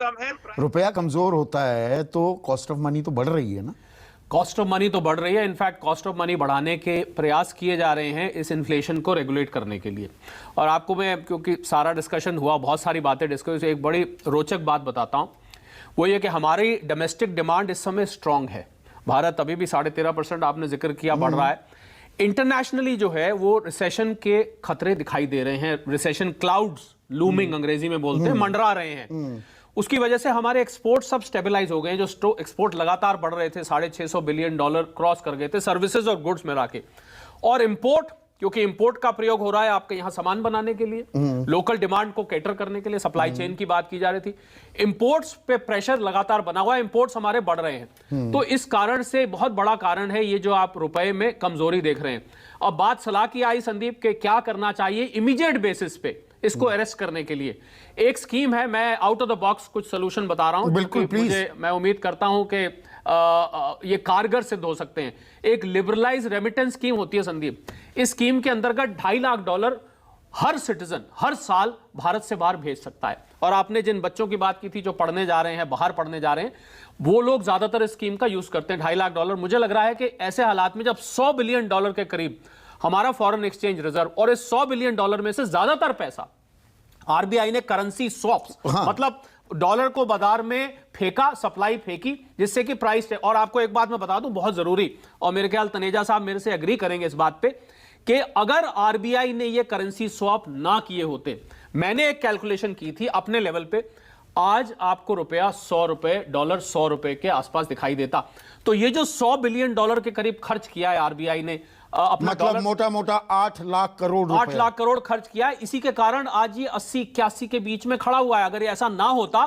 कम है। रुपया कमजोर होता है तो कॉस्ट ऑफ मनी तो बढ़ रही है ना। कॉस्ट ऑफ मनी तो बढ़ रही है, इनफैक्ट कॉस्ट ऑफ मनी बढ़ाने के प्रयास किए जा रहे हैं इस इन्फ्लेशन को रेगुलेट करने के लिए। और आपको मैं, क्योंकि सारा डिस्कशन हुआ, बहुत सारी बातें डिस्कस, एक बड़ी रोचक बात बताता हूं। वो ये कि हमारी डोमेस्टिक डिमांड इस समय स्ट्रांग है। भारत अभी भी 13.5% आपने जिक्र किया बढ़ रहा है। इंटरनेशनली जो है वो रिसेशन के खतरे दिखाई दे रहे हैं, रिसेशन क्लाउड्स लूमिंग अंग्रेजी में बोलते हैं, मंडरा रहे हैं। उसकी वजह से हमारे एक्सपोर्ट सब स्टेबलाइज हो गए हैं। जो एक्सपोर्ट लगातार बढ़ रहे थे, $650 बिलियन क्रॉस कर गए थे सर्विसेज और गुड्स में के। और इंपोर्ट, क्योंकि इंपोर्ट का प्रयोग हो रहा है आपके यहां सामान बनाने के लिए, लोकल डिमांड को कैटर करने के लिए, सप्लाई चेन की बात की जा रही थी, इंपोर्ट्स पे प्रेशर लगातार बना हुआ है, इंपोर्ट्स हमारे बढ़ रहे हैं। तो इस कारण से बहुत बड़ा कारण है ये जो आप रुपए में कमजोरी देख रहे हैं। अब बात सलाह की आई संदीप के क्या करना चाहिए इमीडिएट बेसिस पे इसको अरेस्ट करने के लिए। एक स्कीम है, मैं आउट ऑफ द बॉक्स कुछ सोल्यूशन बता रहा हूं, बिल्कुल प्लीज। मैं उम्मीद करता हूं कि ये कारगर सिद्ध हो सकते हैं। एक लिबरलाइज रेमिटेंस स्कीम होती है संदीप। इस स्कीम के अंतर्गत $2.5 लाख हर सिटीजन हर साल भारत से बाहर भेज सकता है। और आपने जिन बच्चों की बात की थी जो पढ़ने जा रहे हैं, बाहर पढ़ने जा रहे हैं, वो लोग ज्यादातर इस स्कीम का यूज करते हैं। $2.5 लाख। मुझे लग रहा है कि ऐसे हालात में जब $100 बिलियन के करीब हमारा फॉरेन एक्सचेंज रिजर्व, और इस $100 बिलियन में से ज्यादातर पैसा आरबीआई ने करेंसी स्वैप्स, मतलब डॉलर को बाजार में फेंका, सप्लाई फेंकी, जिससे कि प्राइस है। और आपको एक बात मैं बता दूं बहुत जरूरी, और मेरे ख्याल तनेजा साहब मेरे से एग्री करेंगे इस बात पे, कि अगर आरबीआई ने ये करेंसी स्वैप ना किए होते, मैंने एक कैलकुलेशन की थी अपने लेवल पे, आज आपको रुपया डॉलर $100 के आसपास दिखाई देता। तो ये जो $100 बिलियन के करीब खर्च किया है आरबीआई ने, अपना मतलब मोटा मोटा 8 लाख करोड़ 8 लाख करोड़ खर्च किया है। इसी के कारण आज ये 80-81 के बीच में खड़ा हुआ है। अगर ये ऐसा ना होता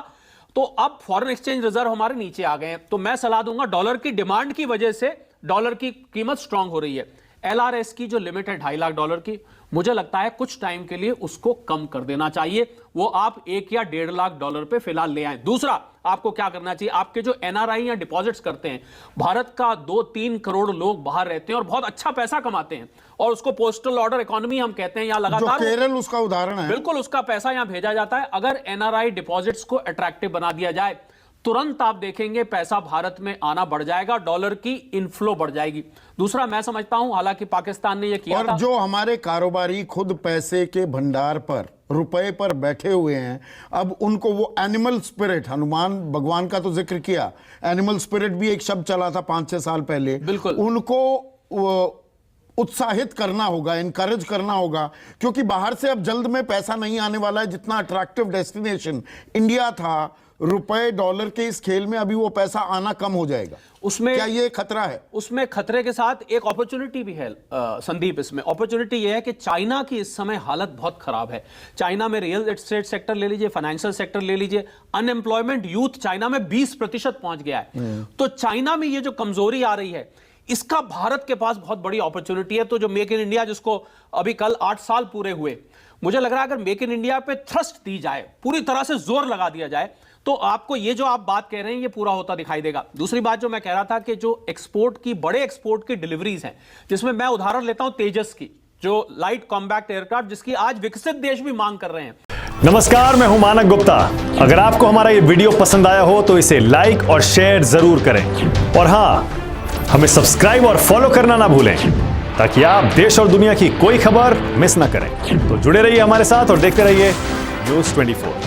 तो अब फॉरेन एक्सचेंज रिजर्व हमारे नीचे आ गए हैं। तो मैं सलाह दूंगा, डॉलर की डिमांड की वजह से डॉलर की कीमत स्ट्रांग हो रही है। एलआरएस की जो लिमिट है $2.5 लाख की, मुझे लगता है कुछ टाइम के लिए उसको कम कर देना चाहिए। वो आप $1 या $1.5 लाख पे फिलहाल ले आए। दूसरा, आपको क्या करना चाहिए, आपके जो एनआरआई या डिपॉजिट्स करते हैं, भारत का 2-3 करोड़ लोग बाहर रहते हैं और बहुत अच्छा पैसा कमाते हैं, और उसको पोस्टल ऑर्डर इकोनॉमी हम कहते हैं। यहाँ लगातार केरल उसका उदाहरण है, बिल्कुल उसका पैसा यहां भेजा जाता है। अगर एनआरआई डिपॉजिट्स को अट्रैक्टिव बना दिया जाए, तुरंत आप देखेंगे पैसा भारत में आना बढ़ जाएगा, डॉलर की इनफ्लो बढ़ जाएगी। दूसरा, मैं समझता हूं, हालांकि पाकिस्तान ने यह किया और था, जो हमारे कारोबारी खुद पैसे के भंडार पर, रुपए पर बैठे हुए हैं, अब उनको वो एनिमल स्पिरिट, हनुमान भगवान का तो जिक्र किया, एनिमल स्पिरिट भी एक शब्द चला था 5-6 साल पहले, बिल्कुल उनको उत्साहित करना होगा, इनकरेज करना होगा, क्योंकि बाहर से अब जल्द में पैसा नहीं आने वाला है। जितना अट्रैक्टिव डेस्टिनेशन इंडिया था रुपए डॉलर के इस खेल में, अभी वो पैसा आना कम हो जाएगा। उसमें क्या ये खतरा है? उसमें खतरे के साथ एक अपॉर्चुनिटी भी है संदीप। इसमें अपॉर्चुनिटी ये है कि चाइना की इस समय हालत बहुत खराब है। चाइना में रियल एस्टेट सेक्टर ले लीजिए, फाइनेंशियल सेक्टर ले लीजिए, अनएम्प्लॉयमेंट यूथ चाइना में 20% पहुंच गया है। तो चाइना में ये जो कमजोरी आ रही है, इसका भारत के पास बहुत बड़ी अपॉर्चुनिटी है। तो जो मेक इन इंडिया, जिसको अभी कल 8 साल पूरे हुए, मुझे लग रहा है अगर मेक इन इंडिया पे थ्रस्ट दी जाए, पूरी तरह से जोर लगा दिया जाए, तो आपको ये जो आप बात कह रहे हैं ये पूरा होता दिखाई देगा। दूसरी बात जो मैं कह रहा था कि जो एक्सपोर्ट की, बड़े एक्सपोर्ट की डिलीवरीज हैं, जिसमें मैं उदाहरण लेता हूं तेजस की, जो लाइट कॉम्बैक्ट एयरक्राफ्ट, जिसकी आज विकसित देश भी मांग कर रहे हैं। नमस्कार, मैं हूं मानक गुप्ता। अगर आपको हमारा ये वीडियो पसंद आया हो तो इसे लाइक और शेयर जरूर करें, और हां, हमें सब्सक्राइब और फॉलो करना ना भूलें, ताकि आप देश और दुनिया की कोई खबर मिस ना करें। तो जुड़े रहिए हमारे साथ और देखते रहिए News 24।